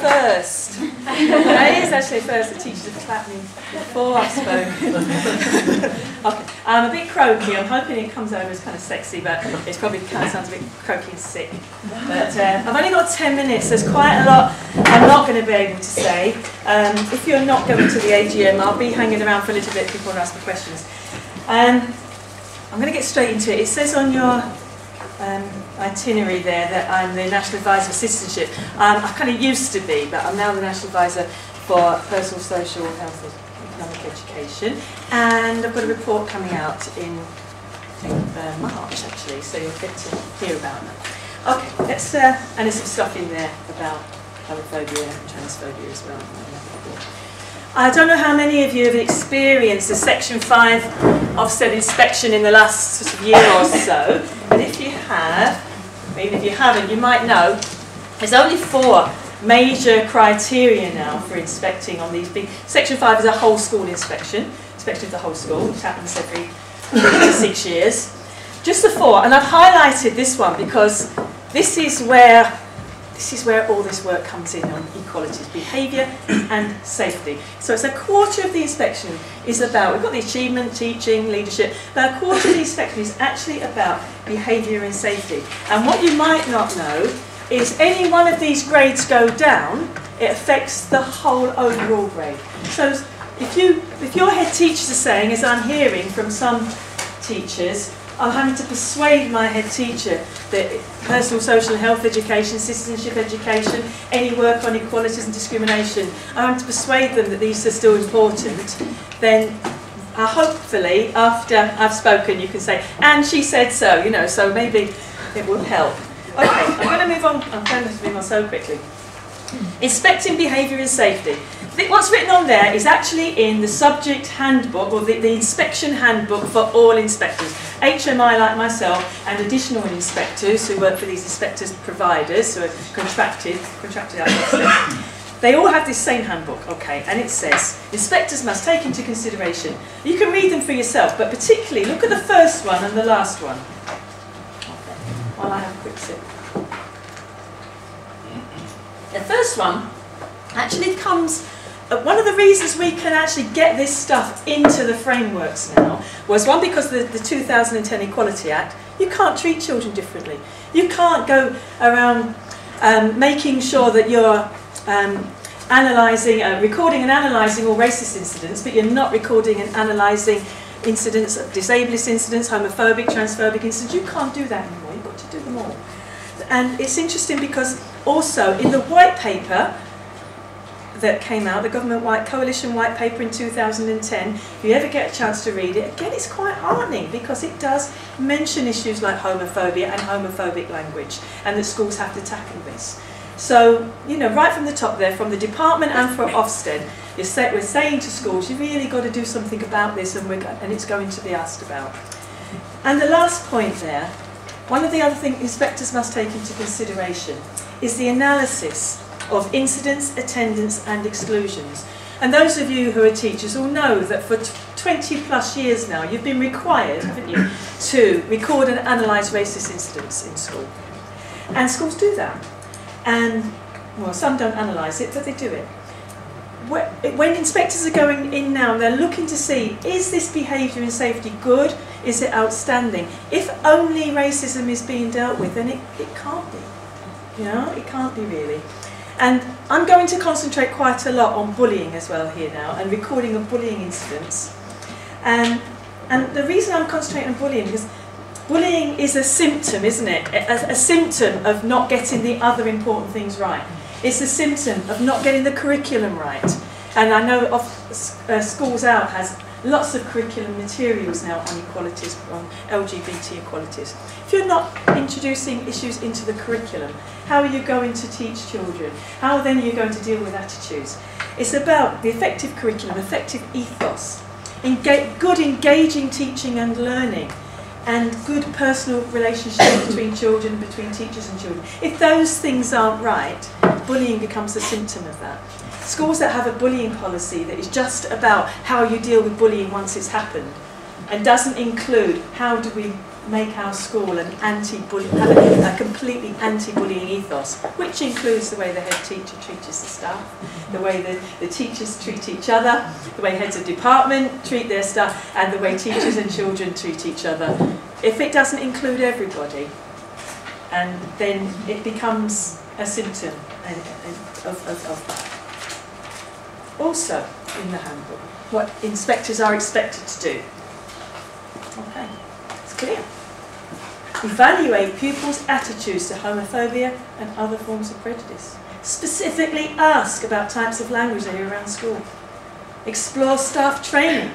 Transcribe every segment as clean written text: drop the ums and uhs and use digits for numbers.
first. That is actually a first. The teachers have clapped me before I've spoken. Okay. I'm a bit croaky. I'm hoping it comes over as kind of sexy, but it probably kind of sounds a bit croaky and sick. But I've only got 10 minutes. There's quite a lot I'm not going to be able to say. If you're not going to the AGM, I'll be hanging around for a little bit if people want to ask me questions. I'm going to get straight into it. It says on your itinerary there that I'm the National Advisor for Citizenship. I kind of used to be, but I'm now the National Advisor for Personal, Social, Health and Economic Education. And I've got a report coming out in March, actually, so you'll get to hear about that. Okay, let's, and there's some stuff in there about homophobia and transphobia as well. I don't know how many of you have experienced a Section 5 Ofsted inspection in the last sort of year or so, but if you have, or even if you haven't, you might know there's only 4 major criteria now for inspecting on these big. Section 5 is a whole school inspection of the whole school, which happens every 3 to 6 years. Just the 4, and I've highlighted this one because this is where all this work comes in on equalities, behaviour and safety. So it's a quarter of the inspection is about, we've got the achievement, teaching, leadership, but a quarter of the inspection is actually about behaviour and safety. And what you might not know is any one of these grades go down, it affects the whole overall grade. So if your head teachers are saying, as I'm hearing from some teachers, I'm having to persuade my head teacher that personal, social and health education, citizenship education, any work on equalities and discrimination, I'm having to persuade them that these are still important, then hopefully after I've spoken you can say, and she said so, you know, so maybe it will help. Okay, I'm going to move on. I'm going to move on so quickly. Inspecting behaviour and safety. What's written on there is actually in the subject handbook, or the inspection handbook for all inspectors. HMI like myself and additional inspectors who work for these inspectors providers who are contracted out of Ofsted. They all have this same handbook, okay, and it says, inspectors must take into consideration. You can read them for yourself, but particularly look at the first one and the last one. Okay, while I have a quick sip. The first one actually comes, one of the reasons we can actually get this stuff into the frameworks now was one, because the 2010 Equality Act, you can't treat children differently. You can't go around making sure that you're recording and analysing all racist incidents, but you're not recording and analysing incidents, disableist incidents, homophobic, transphobic incidents. You can't do that anymore. You've got to do them all. And it's interesting because also in the white paper that came out, the government coalition white paper in 2010, if you ever get a chance to read it, again it's quite heartening because it does mention issues like homophobia and homophobic language, and that schools have to tackle this. So, you know, right from the top there, from the department and for Ofsted, we're saying to schools, you've really got to do something about this, and it's going to be asked about. And the last point there, one of the other things inspectors must take into consideration is the analysis of incidents, attendance and exclusions. And those of you who are teachers will know that for 20 plus years now you've been required, haven't you, to record and analyse racist incidents in school. And schools do that. And, well, some don't analyse it, but they do it. When inspectors are going in now, they're looking to see, is this behaviour and safety good? Is it outstanding? If only racism is being dealt with, then it can't be. You know, it can't be really. And I'm going to concentrate quite a lot on bullying as well here now, and recording of bullying incidents. And the reason I'm concentrating on bullying is bullying is a symptom, isn't it? A symptom of not getting the other important things right. It's a symptom of not getting the curriculum right. And I know Schools Out has lots of curriculum materials now on equalities, on LGBT equalities. If you're not introducing issues into the curriculum, how are you going to teach children? How then are you going to deal with attitudes? It's about the effective curriculum, effective ethos, good engaging teaching and learning, and good personal relationships between children, between teachers and children. If those things aren't right, bullying becomes a symptom of that. Schools that have a bullying policy that is just about how you deal with bullying once it's happened and doesn't include how do we make our school an have a completely anti-bullying ethos, which includes the way the head teacher treats the staff, the way the teachers treat each other, the way heads of department treat their staff, and the way teachers and children treat each other. If it doesn't include everybody, and then it becomes a symptom of that. Also, in the handbook, what inspectors are expected to do. Okay, it's clear. Evaluate pupils' attitudes to homophobia and other forms of prejudice. Specifically ask about types of language they hear around school. Explore staff training.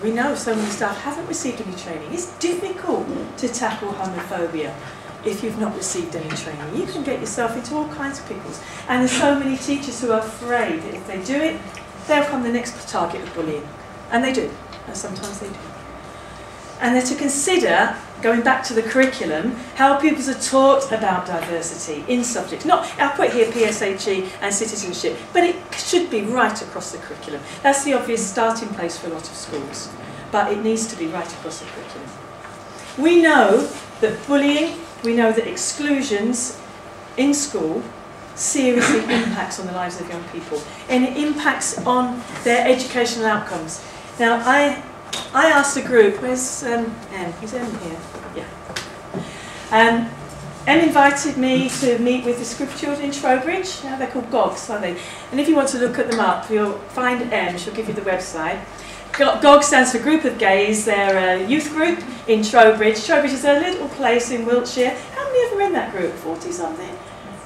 We know so many staff haven't received any training. It's difficult to tackle homophobia if you've not received any training. You can get yourself into all kinds of pickles. And there's so many teachers who are afraid that if they do it, they'll become the next target of bullying. And they do. And sometimes they do. And they're to consider, going back to the curriculum, how pupils are taught about diversity in subjects. I'll put here PSHE and citizenship, but it should be right across the curriculum. That's the obvious starting place for a lot of schools, but it needs to be right across the curriculum. We know that bullying, we know that exclusions in school seriously impacts on the lives of young people, and it impacts on their educational outcomes. Now, I asked a group, where's Em? Is Em here? Yeah. Em invited me to meet with this group of children in Trowbridge. Now they're called GOGS, aren't they? And if you want to look at them up, you'll find Em, she'll give you the website. GOG stands for Group of Gays. They're a youth group in Trowbridge. Trowbridge is a little place in Wiltshire. How many are in that group? 40-something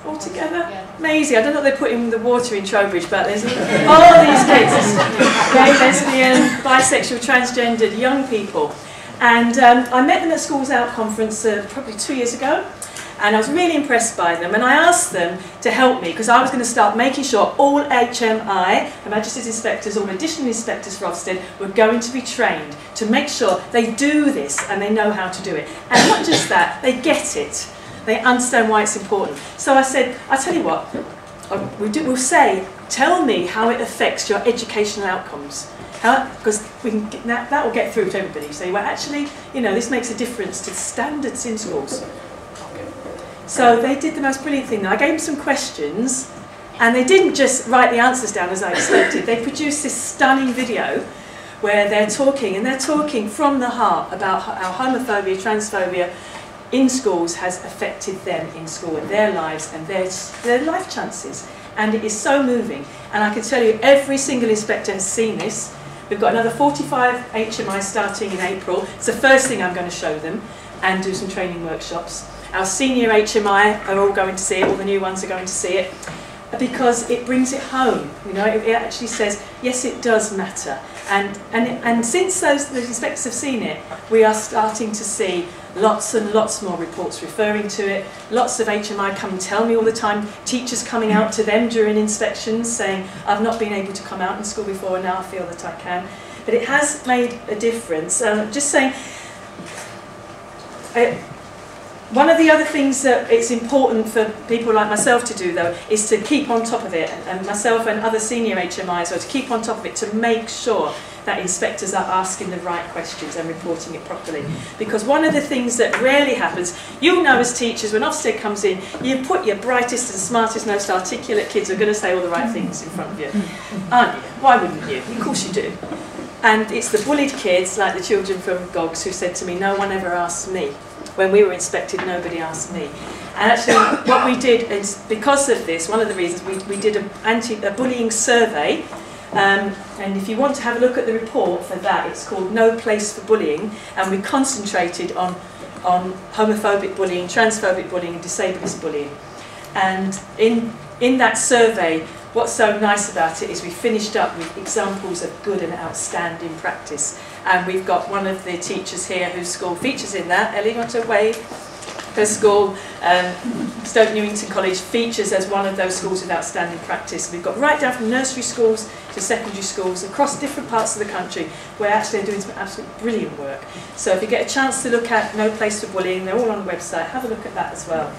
altogether? Yeah. Amazing. I don't know what they put in the water in Trowbridge, but there's all these kids. Gay, lesbian, bisexual, transgendered, young people. And I met them at Schools Out conference probably 2 years ago. And I was really impressed by them, and I asked them to help me because I was going to start making sure all HMI, the Magistrates Inspectors, all additional inspectors for Ofsted, were going to be trained to make sure they do this and they know how to do it. And not just that, they get it. They understand why it's important. So I said, I'll tell you what, we'll say, tell me how it affects your educational outcomes. Because that will get through to everybody. You say, well, actually, you know, this makes a difference to the standards in schools. So they did the most brilliant thing. I gave them some questions, and they didn't just write the answers down as I expected. They produced this stunning video where they're talking from the heart about how homophobia, transphobia in schools has affected them in school and their lives and their life chances. And it is so moving. And I can tell you, every single inspector has seen this. We've got another 45 HMI starting in April. It's the first thing I'm going to show them and do some training workshops. Our senior HMI are all going to see it, all the new ones are going to see it, because it brings it home. You know, it actually says, yes, it does matter. And since those inspectors have seen it, we are starting to see lots and lots more reports referring to it. Lots of HMI come and tell me all the time, teachers coming out to them during inspections saying, I've not been able to come out in school before and now I feel that I can. But it has made a difference. Just saying, one of the other things that it's important for people like myself to do, though, is to keep on top of it, and myself and other senior HMIs are to keep on top of it to make sure that inspectors are asking the right questions and reporting it properly. Because one of the things that rarely happens, you'll know as teachers, when Ofsted comes in, you put your brightest and smartest, most articulate kids who are going to say all the right things in front of you, aren't you? Why wouldn't you? Of course you do. And it's the bullied kids, like the children from GOGS, who said to me, no one ever asked me. When we were inspected, nobody asked me. And actually, what we did is, because of this, one of the reasons we did a bullying survey. And if you want to have a look at the report for that, it's called No Place for Bullying. And we concentrated on homophobic bullying, transphobic bullying, and disableist bullying. And in that survey, what's so nice about it is we finished up with examples of good and outstanding practice. And we've got one of the teachers here whose school features in that. Ellie, you want to wave? Her school, Stoke Newington College, features as one of those schools with outstanding practice. We've got right down from nursery schools to secondary schools across different parts of the country where actually they're doing some absolutely brilliant work. So if you get a chance to look at No Place for Bullying, they're all on the website, have a look at that as well.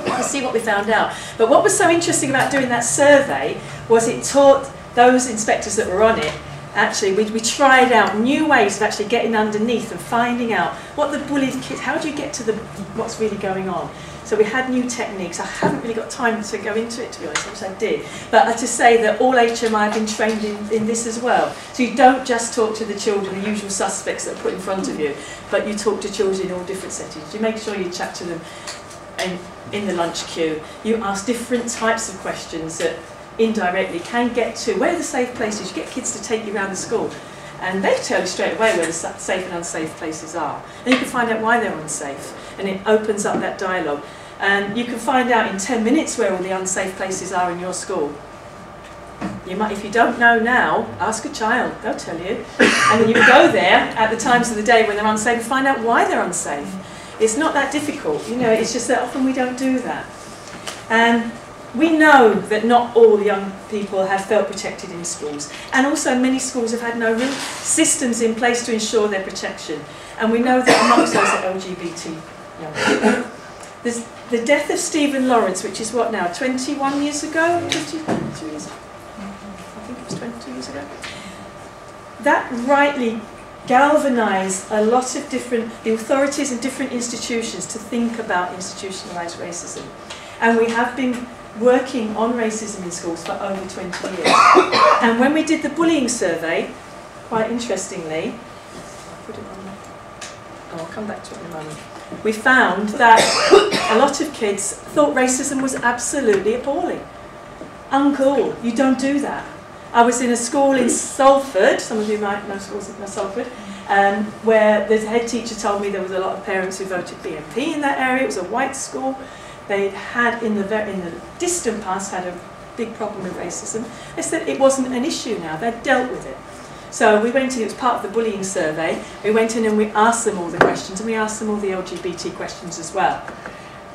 You'll see what we found out. But what was so interesting about doing that survey was it taught those inspectors that were on it actually we tried out new ways of actually getting underneath and finding out what the bullied kids, how do you get to what's really going on. So we had new techniques. I haven't really got time to go into it, to be honest, which I did. But to say that all HMI have been trained in this as well. So you don't just talk to the children, the usual suspects that are put in front of you, but you talk to children in all different settings. You make sure you chat to them in the lunch queue. You ask different types of questions that indirectly can get to where are the safe places. You get kids to take you around the school, and they tell you straight away where the safe and unsafe places are. And you can find out why they're unsafe, and it opens up that dialogue. And you can find out in 10 minutes where all the unsafe places are in your school. You might, if you don't know now, ask a child, they'll tell you. And then you go there at the times of the day when they're unsafe and find out why they're unsafe. It's not that difficult, you know, it's just that often we don't do that. And we know that not all young people have felt protected in schools. And also many schools have had no real systems in place to ensure their protection. And we know that amongst those are LGBT young people. There's the death of Stephen Lawrence, which is what now, 21 years ago? 22 years? I think it was 22 years ago. That rightly galvanised a lot of the authorities and different institutions to think about institutionalised racism. And we have been working on racism in schools for over 20 years. And when we did the bullying survey, quite interestingly, I'll put it on there. Oh, I'll come back to it in a moment. We found that a lot of kids thought racism was absolutely appalling. Uncool, you don't do that. I was in a school in Salford, some of you might know schools in Salford, where the head teacher told me there was a lot of parents who voted BNP in that area. It was a white school. They had, in the distant past, had a big problem with racism. They said it wasn't an issue now, they'd dealt with it. So we went in, it was part of the bullying survey, we went in and we asked them all the questions, and we asked them all the LGBT questions as well.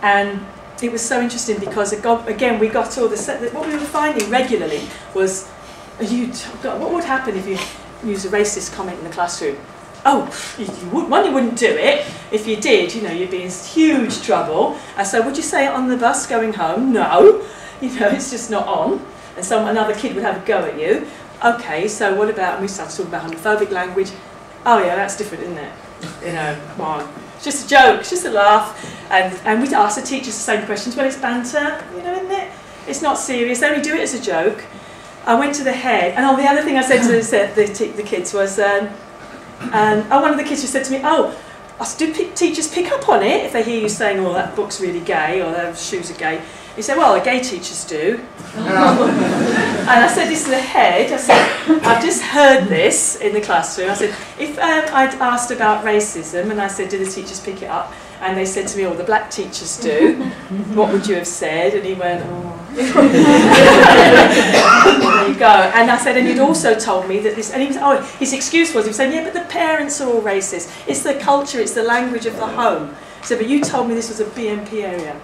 And it was so interesting because, again, we got all what we were finding regularly was, what would happen if you used a racist comment in the classroom? Oh, you wouldn't do it. If you did, you know, you'd be in huge trouble. And so would you say it on the bus going home? No. You know, it's just not on. And another kid would have a go at you. Okay, so what about, and we started talking about homophobic language. Oh yeah, that's different, isn't it? You know, come on. It's just a joke, it's just a laugh. And we'd ask the teachers the same questions. Well, it's banter, you know, isn't it? It's not serious, they only do it as a joke. I went to the head, and the other thing I said to the kids was, one of the kids just said to me, do teachers pick up on it if they hear you saying, oh, that book's really gay, or those shoes are gay? He said, well, the gay teachers do. And I said this to the head, I said, I've just heard this in the classroom. I said, if I'd asked about racism, and I said, do the teachers pick it up? And they said to me, oh, the black teachers do. What would you have said? And he went, oh. There you go. And I said, and you'd also told me that this, and he was, his excuse was, he was saying, yeah, but the parents are all racist. It's the culture, it's the language of the home. So, but you told me this was a BNP area.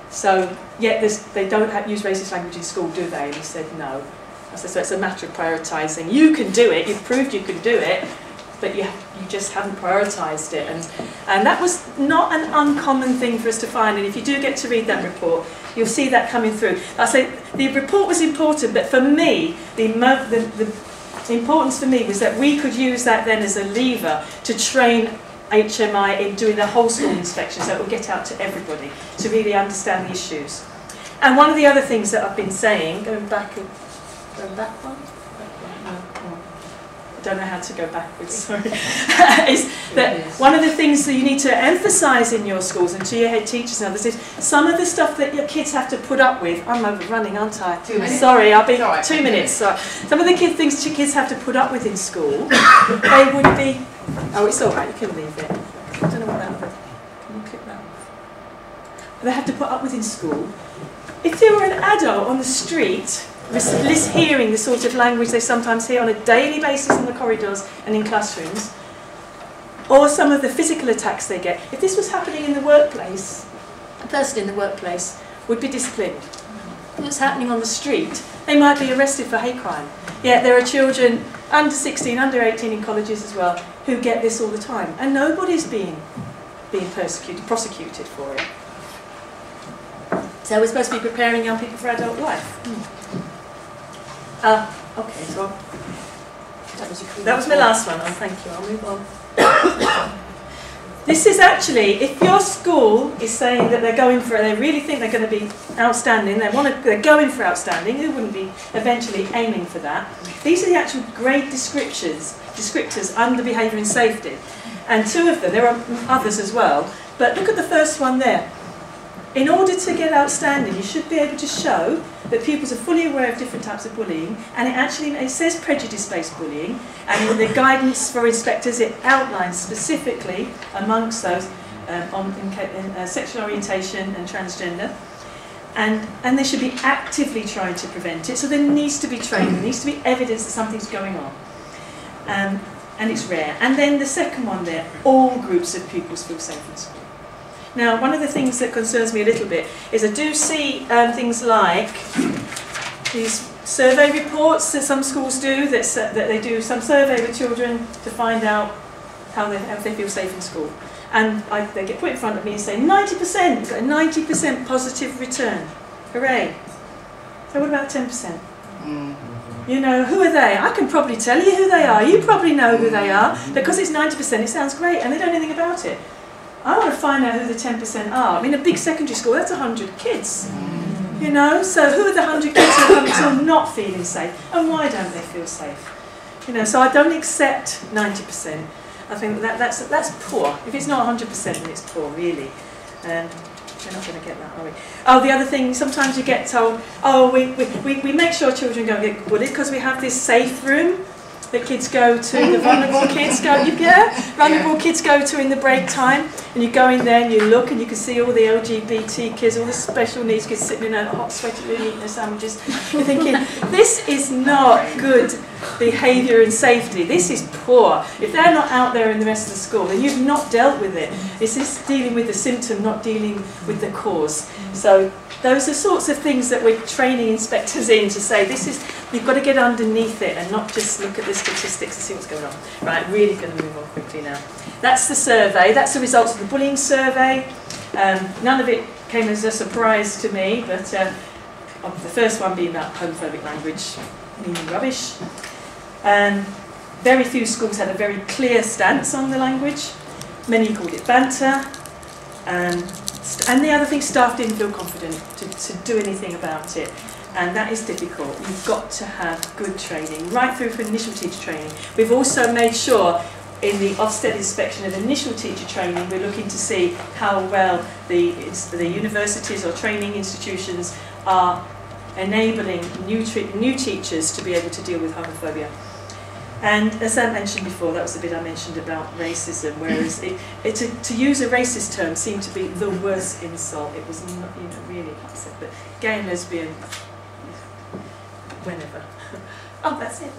So, yet they don't use racist language in school, do they? And he said, no. I said, so it's a matter of prioritising. You can do it, you've proved you can do it, but you just haven't prioritised it. And that was not an uncommon thing for us to find. And if you do get to read that report, you'll see that coming through. I say the report was important, but for me, the importance for me was that we could use that then as a lever to train HMI in doing the whole school inspection, so it will get out to everybody to really understand the issues. And one of the other things that I've been saying, going back one? I don't know how to go backwards, sorry, is that one of the things that you need to emphasise in your schools and to your head teachers and others is some of the stuff that your kids have to put up with. I'm overrunning, aren't I? 2 minutes. Sorry, I'll be 2 minutes. Sorry. Some of the things your kids have to put up with in school, they would be. Oh, it's all right. You can leave it. I don't know what that was. Can you click that off? They have to put up with in school. If they were an adult on the street, hearing the sort of language they sometimes hear on a daily basis in the corridors and in classrooms, or some of the physical attacks they get, if this was happening in the workplace, a person in the workplace would be disciplined. If it's happening on the street, they might be arrested for hate crime. Yet there are children under 16, under 18 in colleges as well, who get this all the time, and nobody's being prosecuted for it. So we're supposed to be preparing young people for adult life. Okay, so That was my last one. Oh, thank you. I'll move on. This is actually, if your school is saying that they're going for it, they really think they're going to be outstanding, they're going for outstanding, who wouldn't be eventually aiming for that? These are the actual grade descriptors under behaviour and safety. And two of them, there are others as well, but look at the first one there. In order to get outstanding, you should be able to show that pupils are fully aware of different types of bullying, and it says prejudice-based bullying, and in the guidance for inspectors it outlines specifically amongst those sexual orientation and transgender, and they should be actively trying to prevent it. So there needs to be training, there needs to be evidence that something's going on, and it's rare. And then the second one there, all groups of pupils feel safe in school. Now, one of the things that concerns me a little bit is I do see things like these survey reports that some schools do, that they do some survey with children to find out how they feel safe in school. And they get put in front of me and say, 90%, you've got a 90% positive return. Hooray. So what about 10%? You know, who are they? I can probably tell you who they are. You probably know who they are. Because it's 90%, it sounds great, and they don't know anything about it. I want to find out who the 10% are. I mean, a big secondary school, that's 100 kids. You know, so who are the 100 kids who are still not feeling safe? And why don't they feel safe? You know, so I don't accept 90%. I think that's poor. If it's not 100%, then it's poor, really. And we're not going to get that, are we? Oh, the other thing, sometimes you get told, oh, we make sure children don't get bullied because we have this safe room that kids go to, the vulnerable kids go, vulnerable kids go to in the break time, and you go in there and you look and you can see all the LGBT kids, all the special needs kids sitting in a hot, sweaty room eating their sandwiches. You're thinking, this is not good behaviour and safety, this is poor. If they're not out there in the rest of the school, then you've not dealt with it. It's just dealing with the symptom, not dealing with the cause. So those are sorts of things that we're training inspectors in to say, this is, you've got to get underneath it and not just look at the statistics and see what's going on. Right, really going to move on quickly now. That's the survey, that's the results of the bullying survey. None of it came as a surprise to me, but the first one being about homophobic language, meaning rubbish. Very few schools had a very clear stance on the language. Many called it banter. And the other thing, staff didn't feel confident to do anything about it. And that is difficult. You've got to have good training, right through for initial teacher training. We've also made sure in the Ofsted inspection of initial teacher training, we're looking to see how well the universities or training institutions are enabling new teachers to be able to deal with homophobia. And as I mentioned before, that was the bit I mentioned about racism, whereas to use a racist term seemed to be the worst insult. It was not, really upset. But gay and lesbian, whenever. Oh, that's it.